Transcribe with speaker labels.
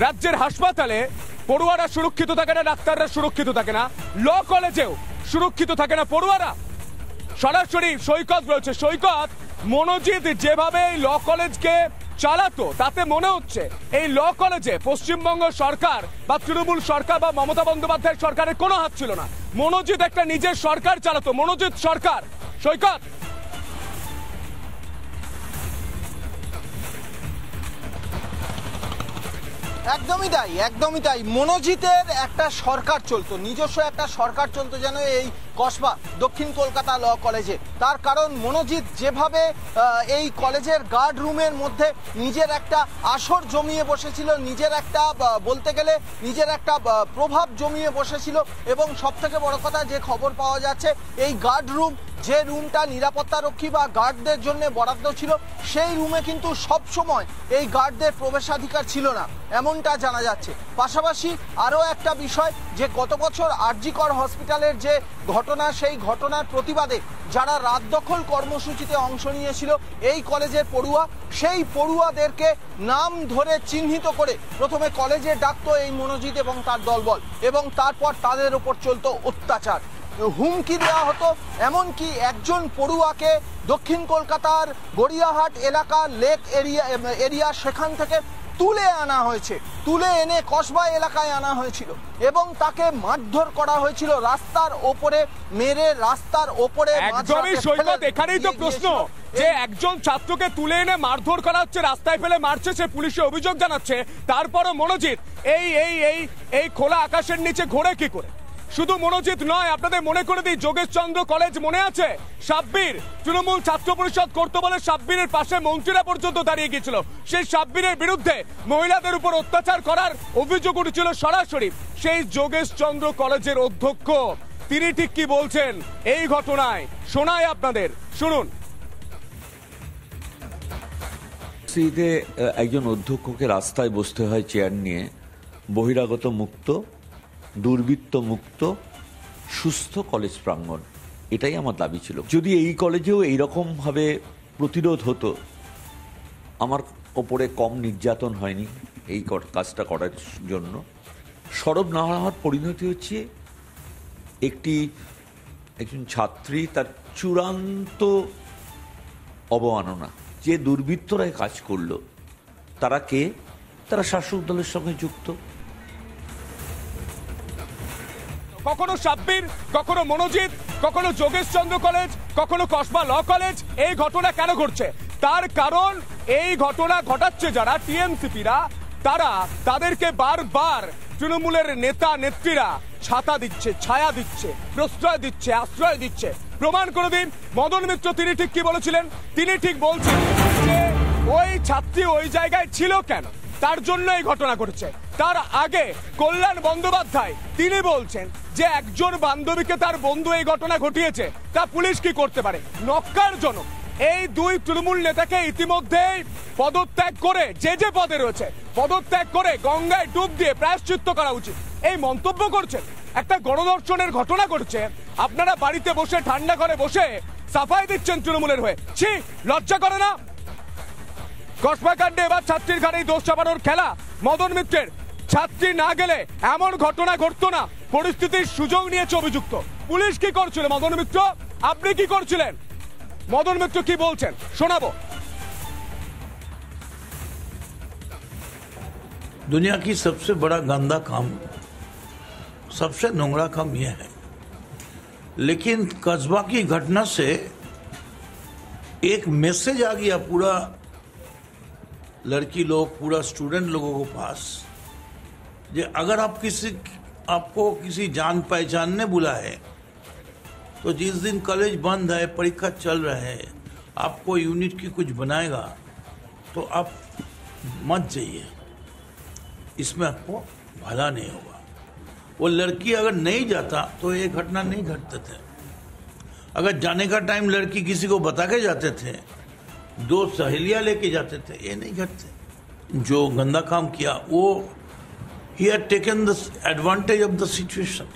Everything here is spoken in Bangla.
Speaker 1: রাজ্যের হাসপাতালে পড়ুয়ারা সুরক্ষিত থাকে না, ডাক্তাররা সুরক্ষিত থাকে না, ল কলেজেও সুরক্ষিত থাকে না পড়ুয়ারা। সরাসরি সৈকত রয়েছে। সৈকত, মনোজিৎ যেভাবে এই ল কলেজকে চালাতো তাতে মনে হচ্ছে এই ল কলেজে পশ্চিমবঙ্গ সরকার বা তৃণমূল সরকার বা মমতা বন্দ্যোপাধ্যায়ের সরকারের কোনো হাত ছিল না। মনোজিৎ একটা নিজের সরকার চালাতো, মনোজিৎ সরকার। সৈকত,
Speaker 2: একদমই তাই। মনোজিতের একটা সরকার চলতো, নিজস্ব একটা সরকার চলতো যেন এই কসবা দক্ষিণ কলকাতা ল কলেজে। তার কারণ মনোজিৎ যেভাবে এই কলেজের গার্ড রুমের মধ্যে নিজের একটা আসর জমিয়ে বসেছিল, নিজের একটা বলতে গেলে নিজের একটা প্রভাব জমিয়ে বসেছিল। এবং সব থেকে বড় কথা, যে খবর পাওয়া যাচ্ছে এই গার্ড রুম, যে রুমটা নিরাপত্তারক্ষী বা গার্ডদের জন্য বরাদ্দ ছিল, সেই রুমে কিন্তু সব সময় এই গার্ডদের প্রবেশাধিকার ছিল না, এমনটা জানা যাচ্ছে। পাশাপাশি আরও একটা বিষয়, যে গত বছর আরজি কর হসপিটালের যে ঘটনা, সেই ঘটনার প্রতিবাদে যারা রাত দখল কর্মসূচিতে অংশ নিয়েছিল এই কলেজের পড়ুয়া, সেই পড়ুয়াদেরকে নাম ধরে চিহ্নিত করে প্রথমে কলেজে ডাকতো এই মনোজিৎ এবং তার দলবল, এবং তারপর তাদের উপর চলতো অত্যাচার, হুমকি দেওয়া হতো। এমনকি একজন পড়ুয়াকে দক্ষিণ কলকাতার গড়িয়াহাট এলাকা লেক এরিয়া সেখান থেকে তুলে আনা হয়েছে, তুলে এনে কসবা এলাকায় আনা হয়েছিল এবং তাকে মারধর করা হয়েছিল রাস্তার ওপরে, মেরে রাস্তার ওপরে।
Speaker 1: একদমই সৈকত, এখানেই তো প্রশ্ন যে একজন ছাত্রকে তুলে এনে মারধর করা হচ্ছে, রাস্তায় ফেলে মারছে, সে পুলিশে অভিযোগ জানাচ্ছে, তারপরও মনোজিৎ এই এই এই এই খোলা আকাশের নিচে ঘোরে কি করে? শুধু মনোজিৎ নয়, আপনাদের মনে করে দিই, যোগেশচন্দ্র কলেজ মনে আছে? সাব্বির তৃণমূল ছাত্র পরিষদ করতো বলে সাব্বিরের পাশে মন্ত্রীরা পর্যন্ত দাঁড়িয়ে গিয়েছিল। সেই সাব্বিরের বিরুদ্ধে মহিলাদের উপর অত্যাচার করার অভিযোগ উঠেছিল সরাসরি সেই যোগেশচন্দ্র কলেজের অধ্যক্ষ। তিনি ঠিক কি বলছেন এই ঘটনায়, শোনায় আপনাদের, শুনুন।
Speaker 3: সিতে একজন অধ্যক্ষকে রাস্তায় বসতে হয় চেয়ার নিয়ে, বহিরাগত মুক্ত, দুর্বৃত্ত মুক্ত, সুস্থ কলেজ প্রাঙ্গণ, এটাই আমার দাবি ছিল। যদি এই কলেজেও এইরকম ভাবে প্রতিরোধ হতো, আমার ওপরে কম নির্যাতন হয়নি এই কাজটা করার জন্য। সরব না হওয়ার পরিণতি হচ্ছে একজন ছাত্রী তার চূড়ান্ত অবমাননা। যে দুর্বৃত্তরা কাজ করলো তারা কে? তারা শাসক দলের সঙ্গে যুক্ত।
Speaker 1: কখনো সাব্বির, কখনো মনোজিৎ, কখনো যোগেশচন্দ্র কলেজ, কখনো কসবা ল কলেজ। এই ঘটনা কেন ঘটছে? তার কারণ এই ঘটনা ঘটাচ্ছে যারা টিএমসিপিরা, তারা তাদেরকে বারবার তৃণমূলের নেতা নেত্রীরা ছাতা দিচ্ছে, ছায়া দিচ্ছে, প্রশ্রয় দিচ্ছে, আশ্রয় দিচ্ছে। প্রমাণ করে দিন মদন মিত্র, তিনি ঠিক কি বলেছিলেন? তিনি ঠিক বলছেন যে ওই ছাত্রী ওই জায়গায় ছিল কেন, তার জন্য এই ঘটনা ঘটেছে। তার আগে কল্যাণ বন্দ্যোপাধ্যায় তিনি বলছেন যে একজন বান্ধবীকে তার বন্ধু এই ঘটনা ঘটিয়েছে, তা পুলিশ কি করতে পারে? নক্কারজনক। এই দুই তৃণমূল নেতাকে ইতিমধ্যেই পদত্যাগ করে, যে পদে রয়েছে পদত্যাগ করে গঙ্গায় ডুব দিয়ে প্রায়শ্চিত্ত করা উচিত, এই মন্তব্য করছেন। একটা গণধর্ষণের ঘটনা ঘটছে, আপনারা বাড়িতে বসে ঠান্ডা ঘরে বসে সাফাই দিচ্ছেন তৃণমূলের হয়ে। ছি, লজ্জা করে না? কসবা কাণ্ডে এবার ছাত্রীর ঘাড়েই দোষ চাপানোর খেলা মদন মিত্রের। ছাত্রী না গেলে এমন ঘটনা ঘটতো না, পরিস্থিতির সুযোগ নিয়েছে অভিযুক্ত। পুলিশ কি করছিল? মদন মিত্র, আপনি কি করছিলেন? মদন মিত্র কি বলছেন শোনাবো।
Speaker 4: दुनिया की सबसे बड़ा गंदा काम, सबसे नोंगरा काम यह है। लेकिन कस्बा की घटना से एक मैसेज आ गया पूरा लड़की लोग, पूरा स्टूडेंट लोगों को पास, जे अगर आपको किसी जान पहचान ने बुलाए तो जिस दिन कॉलेज बंद है, परीक्षा चल रहा है, आपको यूनिट की कुछ बनाएगा तो आप मत जाइए, इसमें आपको भला नहीं होगा। वो लड़की अगर नहीं जाता तो ये घटना नहीं घटते थे। अगर जाने का टाइम लड़की किसी को बता के जाते थे, दो सहेलियां लेके जाते थे, ये नहीं घटते। जो गंदा काम किया वो he had taken the advantage of the situation।